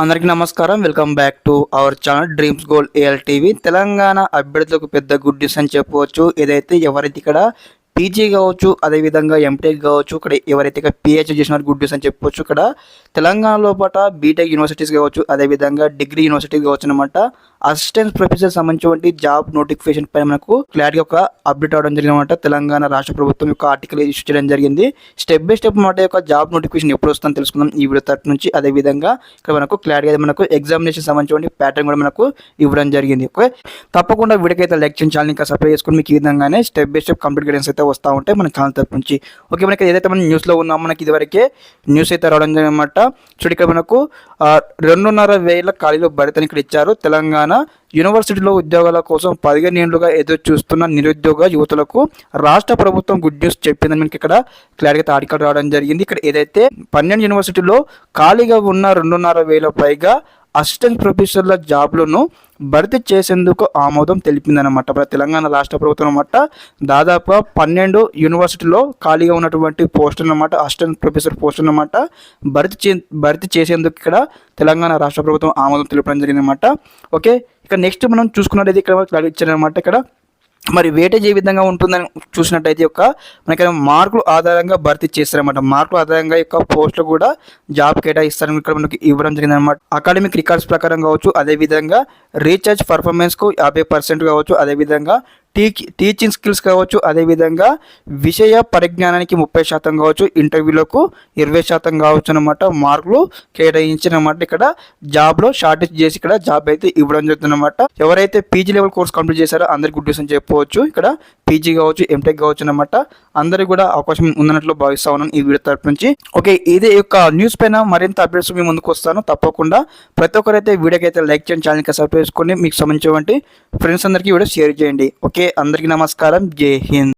అందరికీ నమస్కారం. Welcome back to our channel dreams goal AL TV. Telangana అభ్యర్థులకు పెద్ద గుడ్ న్యూస్ అని చెప్పవచ్చు. ఏదైతే ఎవరైతే ఇక్కడ పీజీ కావచ్చు, అదేవిధంగా ఎంటెక్ కావచ్చు, ఇక్కడ ఎవరైతే ఇక్కడ పిహెచ్డీ చేసిన గుడ్ న్యూస్ అని చెప్పొచ్చు. ఇక్కడ తెలంగాణలో పాట బీటెక్ యూనివర్సిటీస్ కావచ్చు, అదేవిధంగా డిగ్రీ యూనివర్సిటీస్ కావచ్చు అనమాట. అసిస్టెంట్ ప్రొఫెసర్ సంబంధించి జాబ్ నోటిఫికేషన్ పై మనకు క్లారిటీ ఒక అప్డేట్ అవడం జరిగిందన్నమాట. తెలంగాణ రాష్ట్ర ప్రభుత్వం యొక్క ఆర్టికల్ ఇష్యూ చేయడం జరిగింది. స్టెప్ బై స్టెప్ మాట యొక్క జాబ్ నోటిఫికేషన్ ఎప్పుడు వస్తుందని తెలుసుకుందాం ఈ వీడియో తరఫు నుంచి. అదేవిధంగా ఇక్కడ మనకు క్లారిటీ మనకు ఎగ్జామినేషన్ సంబంధించి ప్యాటర్న్ కూడా మనకు ఇవ్వడం జరిగింది. ఓకే, తప్పకుండా వీడియోకి అయితే లైక్ చేయండి, ఛానల్ ఇంకా సబ్స్క్రైబ్ చేసుకుని మీకు ఈ విధంగానే step by step complete guidance అయితే వస్తూ ఉంటాయి మన ఛానల్ తరఫు నుంచి. ఓకే, మనకి ఏదైతే మనం న్యూస్లో ఉన్నామో మనకి ఇదివరకే న్యూస్ అయితే రావడం జరిగిందన్నమాట. చూడు ఇక్కడ మనకు 2,500 ఖాళీలు భర్తీని ఇక్కడ ఇచ్చారు. తెలంగాణ యూనివర్సిటీలో ఉద్యోగాల కోసం 15 ఏళ్లుగా ఎదురు చూస్తున్న నిరుద్యోగ యువతులకు రాష్ట్ర ప్రభుత్వం గుడ్ న్యూస్ చెప్పిందని మనకి ఇక్కడ క్లారిటీగా ఆర్టికల్ రావడం జరిగింది. ఇక్కడ ఏదైతే 12 యూనివర్సిటీలో ఖాళీగా ఉన్న 2,500 పైగా అసిస్టెంట్ ప్రొఫెసర్ల జాబ్లను భర్తీ చేసేందుకు ఆమోదం తెలిపిందనమాట. తెలంగాణ రాష్ట్ర ప్రభుత్వం అనమాట దాదాపుగా 12 యూనివర్సిటీలో ఖాళీగా ఉన్నటువంటి పోస్టులు అనమాట, అసిస్టెంట్ ప్రొఫెసర్ పోస్టులు అనమాట భర్తీ చేసేందుకు ఇక్కడ తెలంగాణ రాష్ట్ర ప్రభుత్వం ఆమోదం తెలిపడం జరిగిందనమాట. ఓకే, ఇక నెక్స్ట్ మనం చూసుకున్నట్లయితే ఇక్కడ క్లారిటీ ఇచ్చారనమాట. ఇక్కడ మరి వేటేజ్ ఏ విధంగా ఉంటుందని చూసినట్టయితే మనకి మార్కులు ఆధారంగా భర్తీ చేస్తారన్నమాట. మార్కుల ఆధారంగా పోస్టులు కూడా జాబ్ కేటాయిస్తారని ఇక్కడ మనకి ఇవ్వడం జరిగిందన్నమాట. అకాడమిక్ రికార్డ్స్ ప్రకారం కావచ్చు, అదేవిధంగా రీఛార్జ్ పర్ఫార్మెన్స్కు 50% కావచ్చు, అదేవిధంగా టీచింగ్ స్కిల్స్ కావచ్చు, అదేవిధంగా విషయ పరిజ్ఞానానికి 30% కావచ్చు, ఇంటర్వ్యూలకు 20% కావచ్చు అనమాట. మార్కులు కేటాయించినమాట. ఇక్కడ జాబ్లో షార్టేజ్ చేసి ఇక్కడ జాబ్ అయితే ఇవ్వడం జరుగుతుందన్నమాట. ఎవరైతే పీజీ లెవెల్ కోర్స్ కంప్లీట్ చేశారో అందరికి గుడ్ న్యూస్ అని చెప్పవచ్చు. ఇక్కడ పీజీ కావచ్చు, ఎంటెక్ కావచ్చు అనమాట. అందరికి కూడా అవకాశం ఉందన్నట్లు భావిస్తా ఉన్నాను ఈ వీడియో తరపు నుంచి. ఓకే, ఇదే యొక్క న్యూస్ పైన మరింత అప్డేట్స్ మీ ముందుకు వస్తాను. తప్పకుండా ప్రతి ఒక్కరైతే వీడియోకి అయితే లైక్ చేయండి, ఛానల్కి సబ్స్క్రైబ్ చేసుకొని మీకు సంబంధించినటువంటి ఫ్రెండ్స్ అందరికీ వీడియో షేర్ చేయండి. ఓకే, అందరికీ నమస్కారం. జై హింద్.